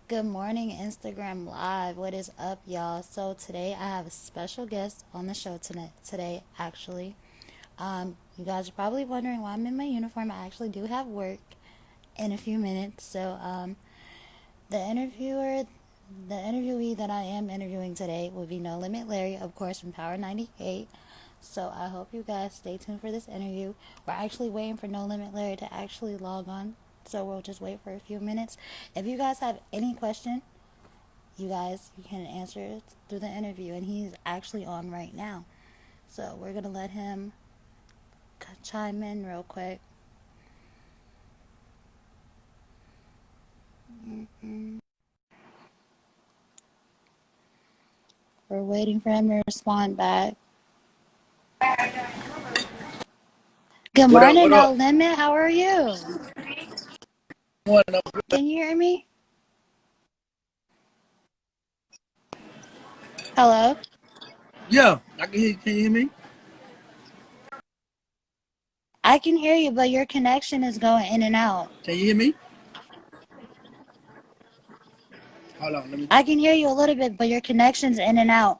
Good morning, Instagram Live. What is up, y'all? So today I have a special guest on the show today, actually. You guys are probably wondering why I'm in my uniform. I actually do have work in a few minutes. The interviewer, the interviewee that I am interviewing today will be NoLimitLarry, of course, from Power 98. So I hope you guys stay tuned for this interview. We're actually waiting for NoLimitLarry to actually log on. So we'll just wait for a few minutes. If you guys have any question, you can answer it through the interview, and he's actually on right now. So we're gonna let him chime in real quick. We're waiting for him to respond back. Good What up? morning, What No up? Limit. How are you? What up? Can you hear me? Hello? Yeah, I can hear you. Can you hear me? I can hear you, but your connection is going in and out. Can you hear me? Hold on, let me. I can hear you a little bit, but your connection's in and out.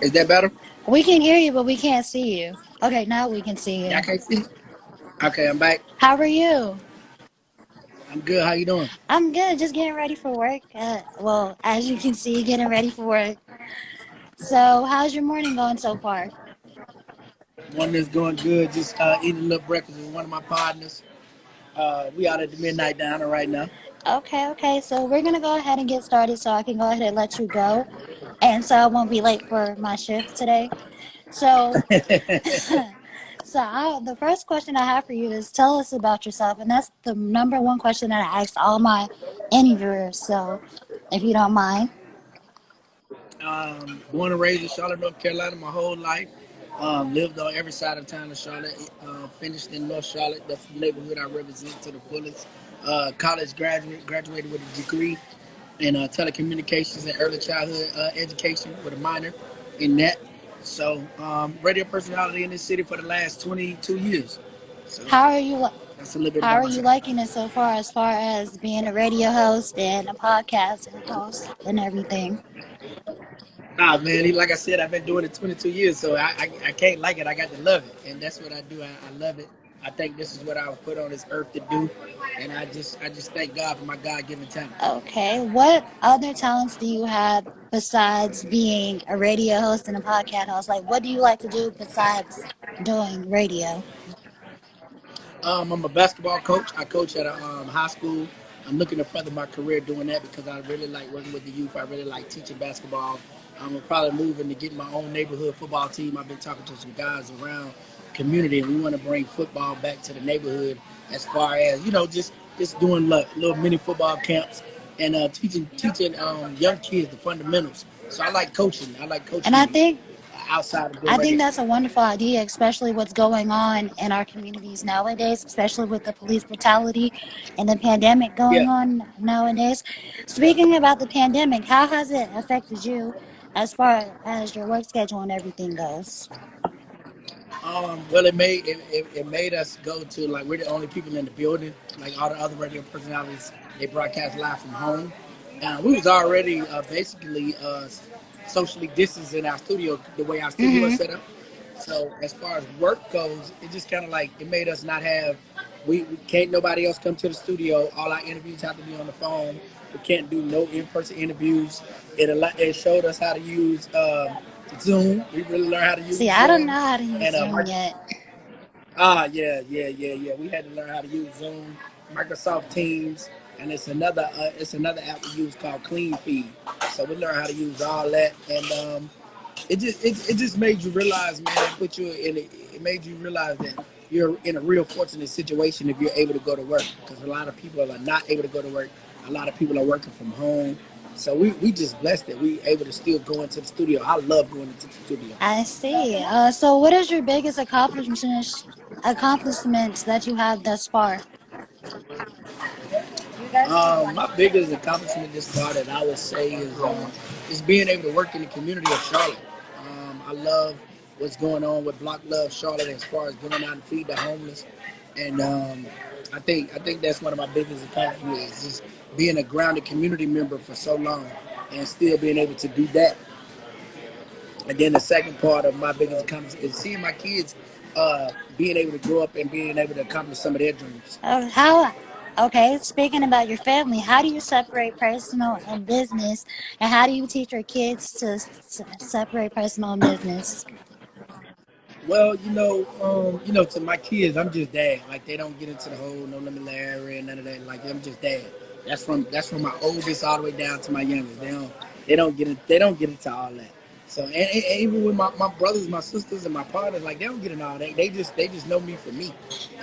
Is that better? We can hear you, but we can't see you. Okay, now we can see Y'all you. can't see me? Okay, I'm back. How are you? I'm good. How you doing? I'm good, just getting ready for work. Well, as you can see, getting ready for work. So, how's your morning going so far? One that's going good. Just eating a little breakfast with one of my partners. We out at the midnight diner right now. Okay. So, we're going to go ahead and get started so I can go ahead and let you go. And so I won't be late for my shift today. So, the first question I have for you is tell us about yourself. And that's the number one question that I asked all my interviewers. So, if you don't mind. Born and raised in Charlotte, North Carolina, my whole life. Lived on every side of town of Charlotte. Finished in North Charlotte. That's the neighborhood I represent to the fullest. College graduated with a degree in telecommunications and early childhood education with a minor in that. So, radio personality in this city for the last 22 years. So, How are you? that's a little bit How about are you myself. liking it so far, as being a radio host and a podcast host and everything? Nah, man, like I said, I've been doing it 22 years, so I can't like it. I got to love it, and that's what I do. I love it. I think this is what I was put on this earth to do, and I just thank God for my God-given talents. Okay, what other talents do you have besides being a radio host and a podcast host? Like, what do you like to do besides doing radio? I'm a basketball coach. I coach at a high school. I'm looking to further my career doing that because I really like working with the youth. I really like teaching basketball. I'm probably moving to get my own neighborhood football team. I've been talking to some guys around community, and we want to bring football back to the neighborhood. As far as just doing little mini football camps and teaching young kids the fundamentals. So I like coaching. I like And I coaching think outside of doing I think radio. that's a wonderful idea, especially what's going on in our communities nowadays, especially with the police brutality and the pandemic going Yeah. on nowadays. Speaking about the pandemic, how has it affected you as far as your work schedule and everything goes? Well, it made us go to like we're the only people in the building. Like all the other radio personalities, they broadcast live from home. We was already basically socially distanced in our studio, the way our studio is Mm-hmm. set up. So as far as work goes, it just kind of like it made us not have. We can't nobody else come to the studio. All our interviews have to be on the phone. We can't do no in-person interviews. It showed us how to use Zoom. We really learned how to See, use I don't know Zoom how to use and Zoom yet. yeah. We had to learn how to use Zoom, Microsoft Teams, and it's another app we use called Clean Feed. So we learned how to use all that, and it just made you realize, man. It made you realize that you're in a real fortunate situation if you're able to go to work, because a lot of people are not able to go to work. A lot of people are working from home. So we just blessed that we able to still go into the studio. I love going into the studio. I see. So what is your biggest accomplishments that you have thus far? My biggest accomplishment this far that I would say is being able to work in the community of Charlotte. I love what's going on with Block Love Charlotte as far as going out and feed the homeless. And I think that's one of my biggest accomplishments is just being a grounded community member for so long and still being able to do that. And then the second part of my biggest accomplishment is seeing my kids being able to grow up and being able to accomplish some of their dreams. How? Okay, speaking about your family, how do you separate personal and business, and how do you teach your kids to separate personal and business? Well, to my kids, I'm just dad. Like they don't get into the whole NoLimitLarry and none of that. Like I'm just dad. That's from my oldest all the way down to my youngest. They don't get into all that. So and even with my brothers, my sisters, and my partners, like they don't get into all that. They just know me for me,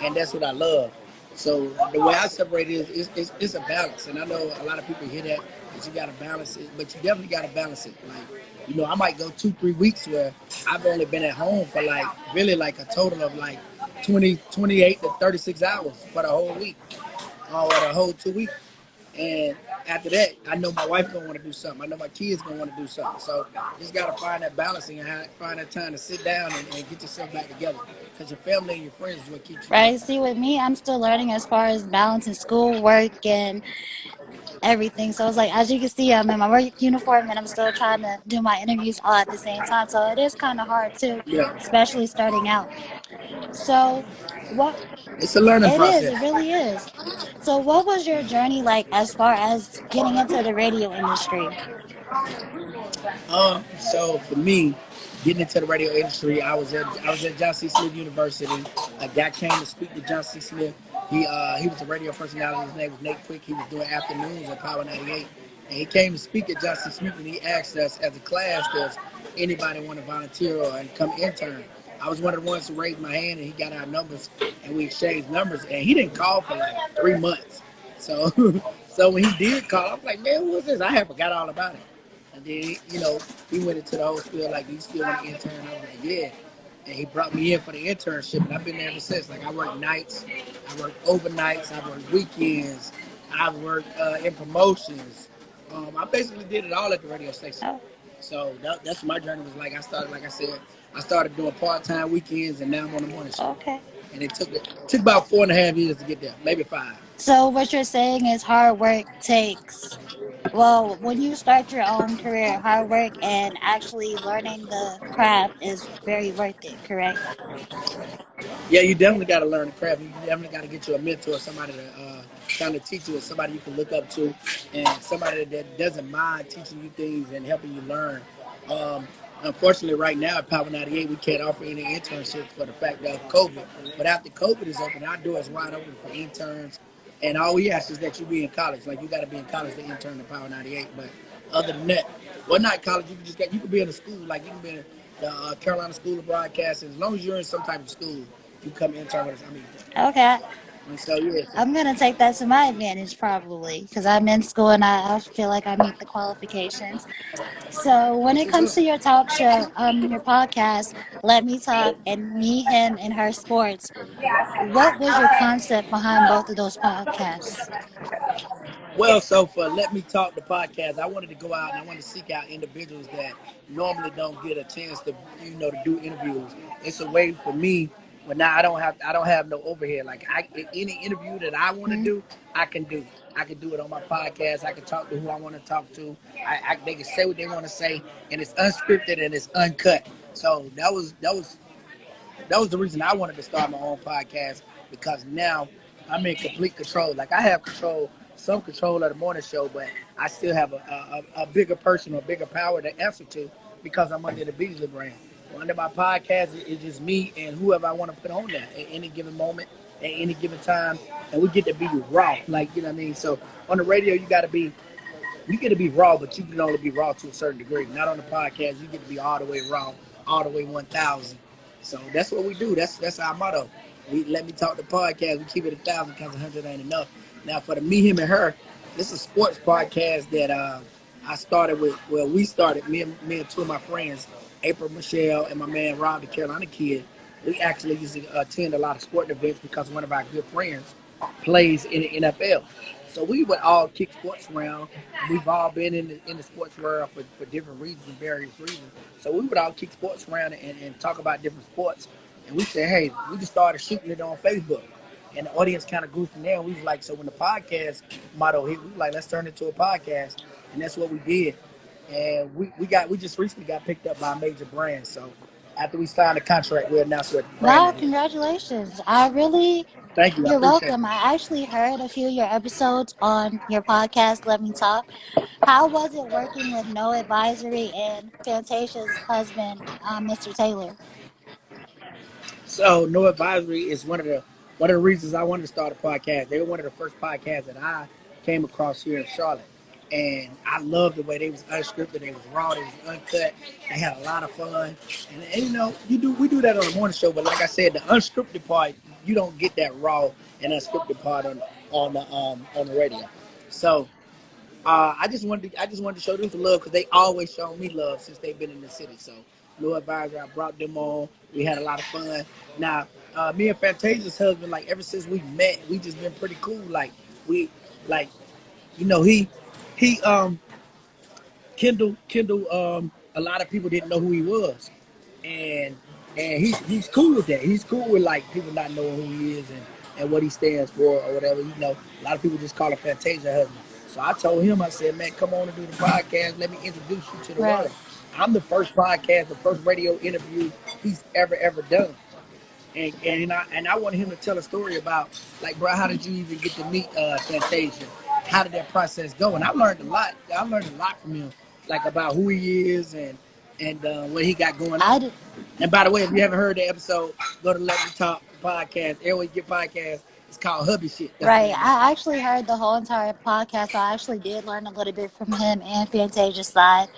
and that's what I love. So the way I separate it is it's a balance, and I know a lot of people hear that you got to balance it, but you definitely got to balance it. Like I might go 2-3 weeks where I've only been at home for like really like a total of like 28 to 36 hours for the whole week or the whole 2 weeks. And after that, I know my wife gonna want to do something. I know my kids gonna want to do something. So you just gotta find that balancing and find that time to sit down and get yourself back together. Because your family and your friends is what keeps you Right. going. See, with me, I'm still learning as far as balancing school, work, and everything. So it's like, as you can see, I'm in my work uniform and I'm still trying to do my interviews all at the same time. So it is kind of hard too, Yeah, especially starting out. So, what it's a learning it is, process. it really is. So, what was your journey like as far as getting into the radio industry? So for me, getting into the radio industry, I was at John C. Smith University. A guy came to speak to John C. Smith. He was a radio personality. His name was Nate Quick. He was doing afternoons at Power 98, and he came to speak at John C. Smith. And he asked us as a class, does anybody want to volunteer or and come intern? I was one of the ones who raised my hand, and he got our numbers, and we exchanged numbers. And he didn't call for like 3 months. So, so when he did call, I was like, man, who was this? I had forgot all about it. And then, he went into the whole spiel like, do you still want to intern? I was like, yeah. And he brought me in for the internship, and I've been there ever since. Like, I work nights, I work overnights, I work weekends, I work in promotions. I basically did it all at the radio station. Oh, So that's what my journey was like. I started, like I said, I started doing part-time weekends, and now I'm on the morning show. okay. And it took about 4.5 years to get there, maybe 5. So, what you're saying is hard work takes. Well, when you start your own career, hard work and actually learning the craft is very worth it, correct? Yeah, you definitely got to learn the craft. You definitely got to get you a mentor, somebody to kind of teach you, somebody you can look up to, and somebody that doesn't mind teaching you things and helping you learn. Um, Unfortunately, right now at Power 98, we can't offer any internships for the fact of COVID. But after COVID is open, our door is wide open for interns. And all we ask is that you be in college. Like, you got to be in college to intern at Power 98. But other than that, well, not college. You can be in a school. Like, you can be in the Carolina School of Broadcasting. As long as you're in some type of school, you come intern with us. Okay. And so, yeah. I'm going to take that to my advantage probably because I'm in school and I feel like I meet the qualifications. So, when That's it what's comes up. to your talk show, your podcast, Let Me Talk and Me, Him, and Her Sports, what was your concept behind both of those podcasts? Well, so for Let Me Talk the podcast, I wanted to go out and I wanted to seek out individuals that normally don't get a chance to, to do interviews. It's a way for me, but now I don't have no overhead. Like any interview that I want to Mhm. do, I can do. I can do it on my podcast. I can talk to who I want to talk to. They can say what they want to say, and it's unscripted and it's uncut. So that was the reason I wanted to start my own podcast because now I'm in complete control. Like I have some control of the morning show, but I still have a bigger person or bigger power to answer to because I'm under the Beasley brand. Well, under my podcast, it's just me and whoever I want to put on there at any given moment, at any given time, and we get to be raw. Like you know what I mean. So on the radio, you get to be raw, but you can only be raw to a certain degree. Not on the podcast, you get to be all the way raw, all the way 1,000. So that's what we do. That's our motto. We Let Me Talk the podcast. We keep it 1,000 because 100 ain't enough. Now for the Me, Him, and Her, this is a sports podcast that I started with. We started me and two of my friends, April Michelle and my man Rob, the Carolina kid. we actually used to attend a lot of sporting events because one of our good friends plays in the NFL. So we would all kick sports around. We've all been in the sports world for different reasons and various reasons. So we would all kick sports around and talk about different sports. And we said, hey, we just started shooting it on Facebook. And the audience kind of grew from there. We was like, so when the podcast motto hit, we were like, let's turn it to a podcast. And that's what we did. And we just recently got picked up by a major brand. So after we signed the contract, we announced what brand Wow, it is. congratulations. I really, Thank you. I you're appreciate it. welcome. I actually heard a few of your episodes on your podcast, Let Me Talk. How was it working with No Advisory and Fantasia's husband, Mr. Taylor? So No Advisory is one of the reasons I wanted to start a podcast. They were one of the first podcasts that I came across here in Charlotte. And I loved the way they was unscripted, they was raw, they was uncut, they had a lot of fun. And you know, we do that on the morning show, but like I said, the unscripted part, you don't get that raw and unscripted part on the radio. So I just wanted to show them some love because they always show me love since they've been in the city. So no advisor, I brought them on. We had a lot of fun. Now, me and Fantasia's husband, like ever since we met, we just been pretty cool. We, like, you know, he Kendall, a lot of people didn't know who he was, and he's cool with that. He's cool with like people not knowing who he is and what he stands for or whatever. You know, a lot of people just call him Fantasia husband. So I told him, I said, man, come on and do the podcast. Let me introduce you to the Right. world. I'm the first podcast, the first radio interview he's ever done. And I wanted him to tell a story about, like, bro, how did you even get to meet Fantasia? How did that process go? And I learned a lot. I learned a lot from him, like about who he is and what he got going I on. did, And by the way, if you haven't heard the episode, go to Let Me Talk podcast. Everywhere you get podcast, it's called Hubby Shit. That's the right. name of it. I actually heard the whole entire podcast, so I actually did learn a little bit from him and Fantasia's side.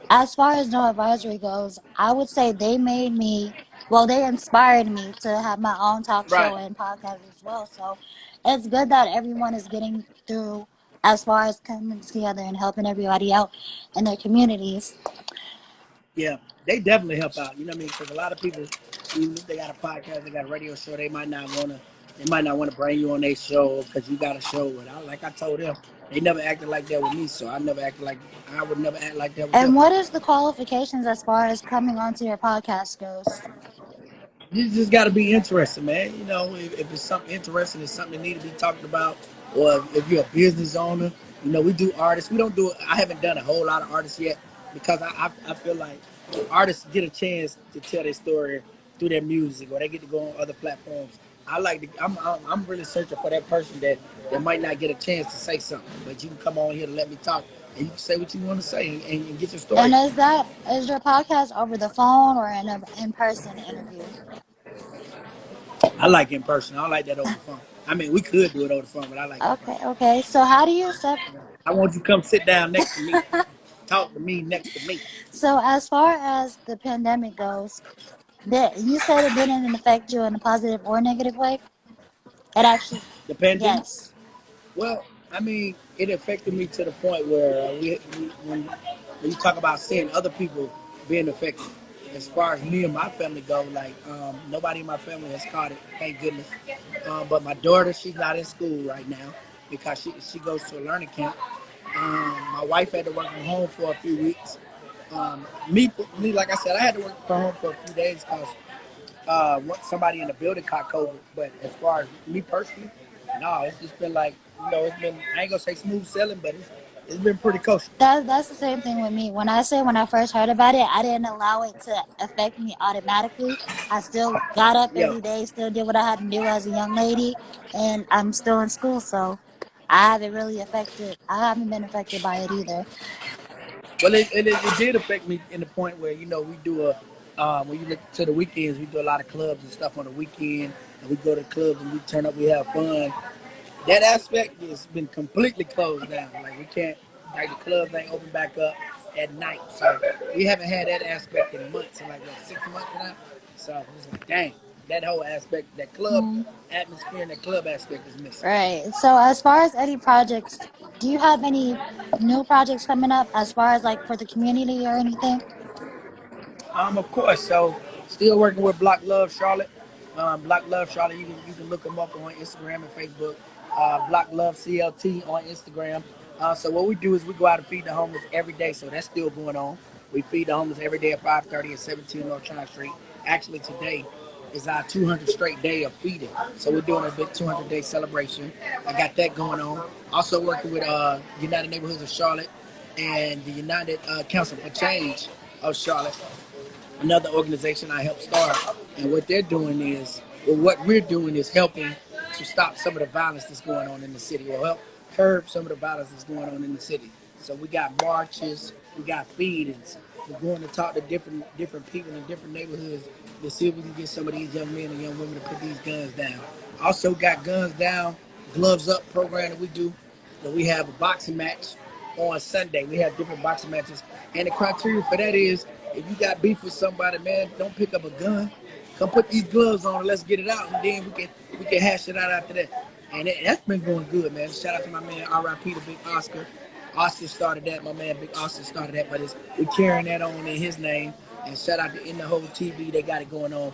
As far as No Advisory goes, I would say they made me, well, they inspired me to have my own talk Right. show and podcast as well. So it's good that everyone is getting through as far as coming together and helping everybody out in their communities. Yeah, they definitely help out. You know what I mean? Because a lot of people, even if they got a podcast, they got a radio show, they might not wanna bring you on their show because you got a show. And like I told them, they never acted like that with me, so I would never act like that with them. And what is the qualifications as far as coming onto your podcast goes? You just got to be interested, man. You know, if it's something interesting, it's something that need to be talked about, or if you're a business owner, you know, we do artists. We don't do. I haven't done a whole lot of artists yet because I feel like artists get a chance to tell their story through their music, or they get to go on other platforms. I like to. I'm really searching for that person that might not get a chance to say something, but you can come on here to let me talk, and you can say what you want to say and get your And story out. is your podcast over the phone or in an in person interview? I like in person. I don't like that over the phone. I mean, we could do it over the phone, but I like in Okay, person. okay. So how do you set I want you to come sit down next to me, talk to me next to me. so as far as the pandemic goes, that you said it didn't affect you in a positive or negative way? It actually, The pandemic. yes. Well, I mean, it affected me to the point where when you talk about seeing other people being affected, as far as me and my family go, like nobody in my family has caught it, thank goodness. But my daughter, she's not in school right now because she goes to a learning camp. My wife had to work from home for a few weeks. Me, like I said, I had to work from home for a few days because somebody in the building caught COVID. But as far as me personally, no, it's just been like, it's been, I ain't gonna say smooth sailing, but it's been pretty kosher. That's the same thing with me. When I say when I first heard about it, I didn't allow it to affect me automatically. I still got up Yeah. every day, still did what I had to do as a young lady, and I'm still in school, so I haven't really affected. I haven't been affected by it either. Well, it did affect me in the point where, we do when you look to the weekends, we do a lot of clubs and stuff on the weekend, and we go to clubs and we turn up, we have fun. That aspect has been completely closed down. Like we can't, like the clubs ain't open back up at night. So we haven't had that aspect in months, in like what, 6 months now. So it's like, dang, that whole aspect, that club Mm, atmosphere and that club aspect is missing. right. So as far as any projects, do you have any new projects coming up as far as like for the community or anything? Of course. So Still working with Block Love Charlotte. Block Love Charlotte. You can look them up on Instagram and Facebook. Block Love CLT on Instagram. So what we do is we go out and feed the homeless every day. So that's still going on. We feed the homeless every day at 5:30 at 17 North China Street. Actually, today is our 200 straight day of feeding. So we're doing a big 200-day celebration. I got that going on. Also working with United Neighborhoods of Charlotte and the United Council for Change of Charlotte, another organization I helped start. And what they're doing is, well, what we're doing is helping to stop some of the violence that's going on in the city, or help curb some of the violence that's going on in the city. So we got marches, we got feedings. We're going to talk to different people in different neighborhoods to see if we can get some of these young men and young women to put these guns down. Also got Guns Down, Gloves Up program that we do. That we have a boxing match on Sunday. We have different boxing matches. And the criteria for that is if you got beef with somebody, man, don't pick up a gun. Come put these gloves on and let's get it out, and then we can hash it out after that. And that's been going good, man. Shout out to my man R.I.P. the Big Oscar. Oscar started that. My man Big Oscar started that, but we're carrying that on in his name. And shout out to In the Whole TV. They got it going on.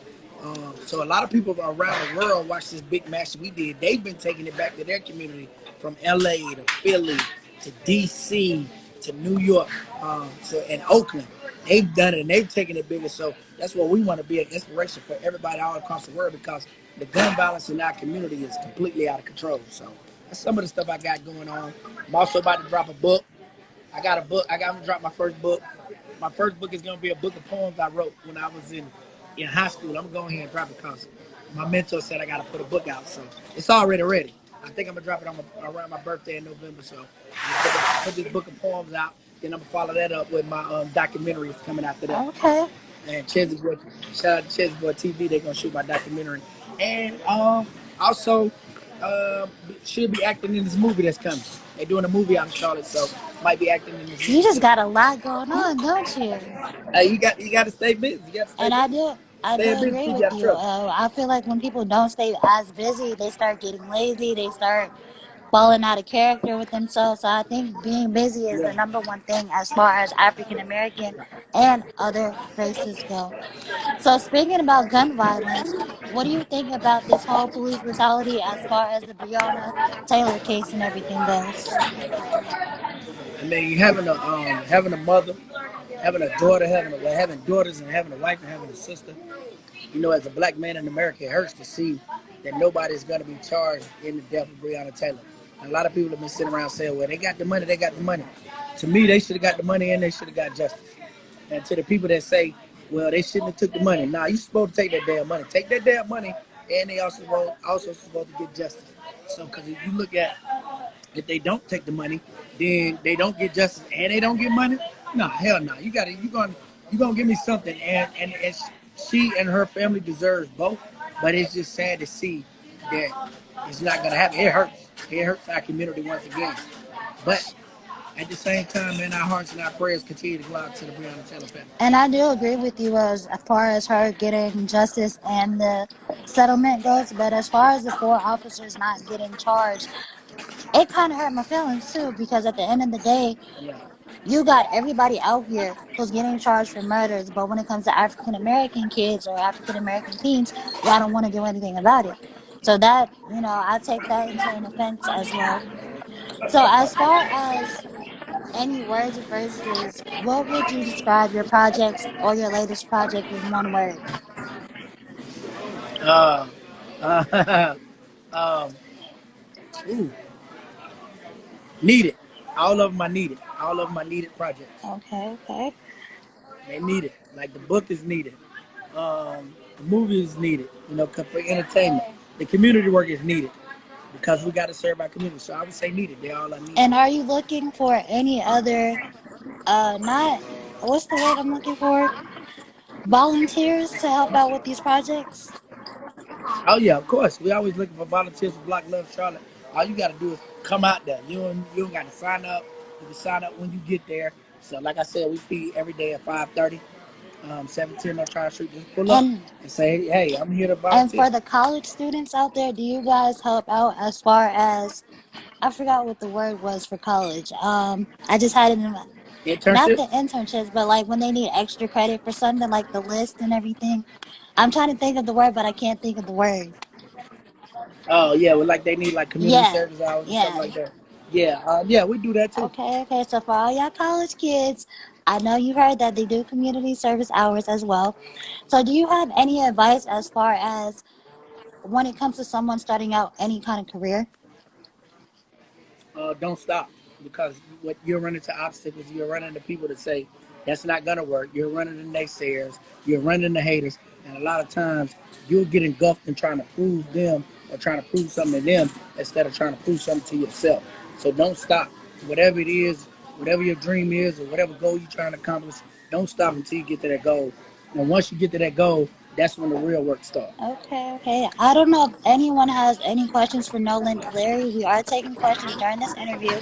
So a lot of people around the world watch this big match we did. They've been taking it back to their community, from LA to Philly to DC to New York, and Oakland. They've done it and they've taken it bigger. So that's what we want to be, an inspiration for everybody all across the world, because the gun violence in our community is completely out of control. So that's some of the stuff I got going on. I'm also about to drop a book. I got a book. I'm gonna drop my first book. My first book is gonna be a book of poems I wrote when I was in high school. I'm gonna go ahead and drop it because my mentor said I gotta put a book out. So it's already ready. I think I'm gonna drop it around my birthday in November. So I'm gonna put this book of poems out. Then I'm gonna follow that up with my documentaries coming after that. Okay. And shout out to Chesney Boy TV. They're gonna shoot my documentary, and also should be acting in this movie that's coming. They're doing a movie out in Charlotte, so might be acting in this You movie just too. got a lot going on, don't you? You got to stay busy. You got to stay And busy. I do Staying busy agree keep you with out of you. trouble. I feel like when people don't stay as busy, they start getting lazy. They start falling out of character with themselves. So I think being busy is the Yeah. number one thing as far as African American and other races go. So speaking about gun violence, what do you think about this whole police brutality as far as the Breonna Taylor case and everything goes? I mean, having a mother, having a daughter, having daughters, and having a wife and having a sister. As a black man in America, it hurts to see that nobody's going to be charged in the death of Breonna Taylor. And a lot of people have been sitting around saying, well, they got the money, they got the money. To me, they should have got the money and they should have got justice. And to the people that say, well, they shouldn't have took the money. Nah, you supposed to take that damn money. Take that damn money, and they also supposed to get justice. So, because if you look at, if they don't take the money, then they don't get justice and they don't get money. No, hell no. You gonna give me something, and she and her family deserves both. But it's just sad to see that it's not gonna happen. It hurts. It hurts our community once again. But at the same time, man, our hearts and our prayers continue to go out to the Breonna Taylor family. And I do agree with you as far as her getting justice and the settlement goes. But as far as the four officers not getting charged, it kind of hurt my feelings too, because at the end of the day, Yeah. you got everybody out here who's getting charged for murders, but when it comes to African American kids or African American teens, y'all don't want to do anything about it. So that, I take that into an offense as well. So as far as any words or phrases, what would you describe your projects or your latest project in one word? Uh, uh, um, ooh, needed. All of them are needed. All of them are needed projects. Okay, okay. They need it. Like the book is needed. The movie is needed. For entertainment. The community work is needed because we got to serve our community. So I would say needed. They all are needed. And are you looking for any other, not, what's the word I'm looking for? Volunteers to help out with these projects? Oh yeah, of course. We always looking for volunteers for Black Love Charlotte. All you got to do is come out there. You don't got to sign up. You can sign up when you get there. So like I said, we feed every day at 5:30. 17 North China Street. Just pull up And and say, hey, I'm here to and volunteer. for the college students out there, do you guys help out as far as, I forgot what the word was for college. I just had it in my, Not the Internships? internships, but like when they need extra credit for something like the list and everything. I'm trying to think of the word, but I can't think of the word. Oh yeah, well, like they need like community Yeah, service hours or something yeah. like that. Yeah, yeah, we do that too. Okay, okay. So for all y'all college kids, I know you heard that they do community service hours as well. So do you have any advice as far as when it comes to someone starting out any kind of career? Don't stop, because what you're running into obstacles, you're running into people that say that's not gonna work. You're running into naysayers, you're running into haters, and a lot of times you'll get engulfed in trying to prove them or trying to prove something to them instead of trying to prove something to yourself. So don't stop. Whatever it is, whatever your dream is, or whatever goal you're trying to accomplish, don't stop until you get to that goal. And once you get to that goal, that's when the real work starts. Okay, okay. I don't know if anyone has any questions for NoLimitLarry. We are taking questions during this interview.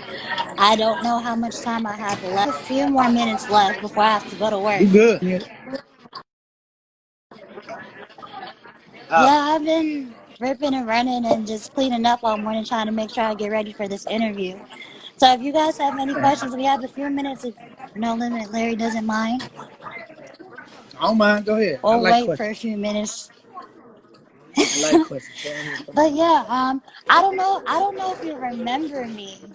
I don't know how much time I have left. A few more minutes left before I have to go to You work. good? Yeah. Yeah, Uh, I've been ripping and running and just cleaning up all morning trying to make sure I get ready for this interview. So if you guys have any questions, we have a few minutes if No Limit Larry doesn't mind. I don't mind. Go ahead. I We'll like wait for questions. a few minutes. I like questions. Go ahead. Come But on. yeah, I don't know if you remember me.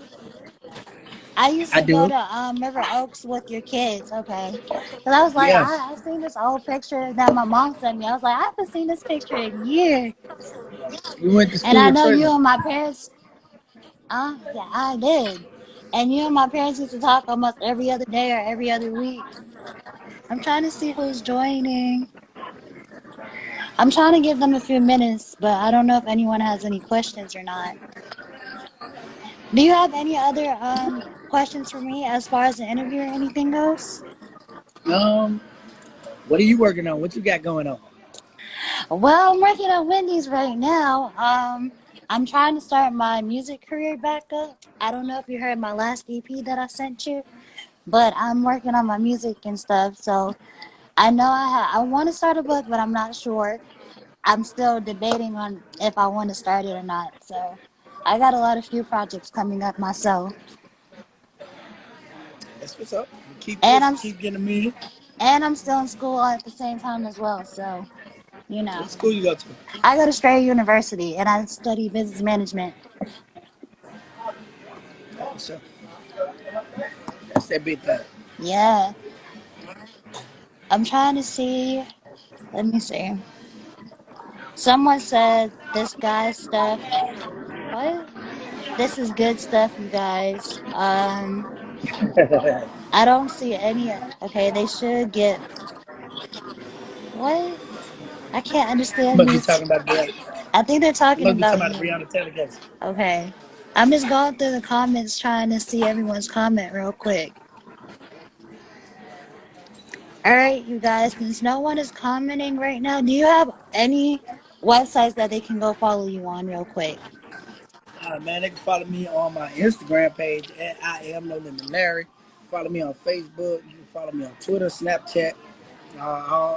I used I to go do. to River Oaks with your kids, okay? Because I was like, Yes. I seen this old picture that my mom sent me. I was like, I haven't seen this picture in years. We went to And school I with know you Traylon. and my parents, yeah, I did. And you and my parents used to talk almost every other day or every other week. I'm trying to see who's joining. I'm trying to give them a few minutes, but I don't know if anyone has any questions or not. Do you have any other questions for me as far as the interview or anything goes? Um, what are you working on? What you got going on? Well, I'm working at Wendy's right now. I'm trying to start my music career back up. I don't know if you heard my last EP that I sent you, but I'm working on my music and stuff. So I know I want to start a book, but I'm not sure. I'm still debating on if I want to start it or not. So I got a lot of few projects coming up myself, That's what's up. Keep and pushing. Keep getting a million. I'm still in school at the same time as well. So you know, What school you go to? I go to Strayer University and I study business management. So that's that big thing. Yeah, I'm trying to see. Let me see. Someone said this guy's stuff. What? This is good stuff, you guys. I don't see any. Okay, they should get. What? I can't understand Must be these. talking about the. I think they're talking Must be about talking about the me. Breonna Taylor case. Okay. I'm just going through the comments trying to see everyone's comment real quick. Alright, you guys, since no one is commenting right now, do you have any websites that they can go follow you on real quick? Man, they can follow me on my Instagram page at I am No Limit Larry. Follow me on Facebook. You can follow me on Twitter, Snapchat.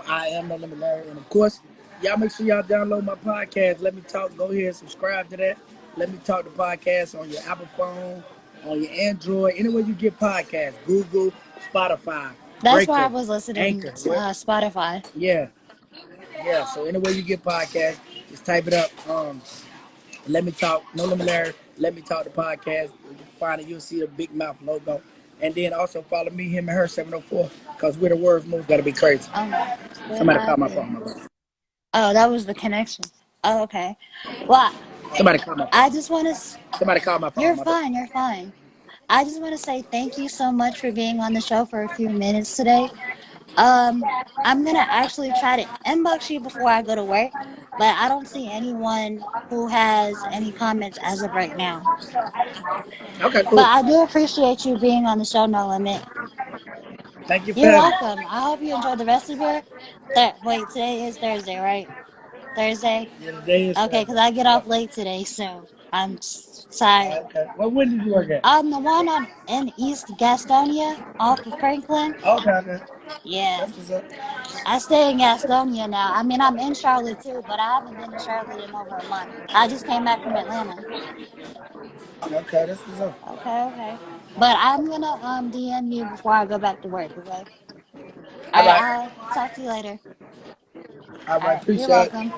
I am NoLimitLarry. And of course, y'all make sure y'all download my podcast. Let me talk. Go ahead and subscribe to that. Let me talk the podcast on your Apple phone, on your Android, anywhere you get podcasts. Google, Spotify, That's why I Breaker, was listening Anchor. to Spotify. Yeah, yeah. So anywhere you get podcasts, just type it up. Let me talk. No Limit Larry. Let me talk the podcast. You can find it. You'll see a big mouth logo. And then also follow me, him and her 704. Because where the words move, gotta be crazy. What Somebody call my happened? phone, my brother. Oh, that was the connection. Oh, okay. Well, Somebody call my I phone. just want to. Somebody call my phone, You're my brother. fine. You're fine. I just want to say thank you so much for being on the show for a few minutes today. Um, I'm gonna actually try to inbox you before I go to work, but I don't see anyone who has any comments as of right now. Okay, But cool. I do appreciate you being on the show, No Limit. Thank you for You're having me. welcome. I hope you enjoy the rest of your. Wait, today is Thursday, right? Thursday. Yeah, today is Okay, because Thursday. I get Yeah. off late today, so I'm sorry. Okay. Well, when did you work at? The one on in East Gastonia, off of Franklin. Okay, okay. Yeah. That's what's up. I stay in Gastonia now. I mean, I'm in Charlotte too, but I haven't been to Charlotte in over a month. I just came back from Atlanta. Okay, this is up. Okay, okay. But I'm gonna DM you before I go back to work. Okay. All All right. right. I'll talk to you later. All All right. right. You're Appreciate it. welcome.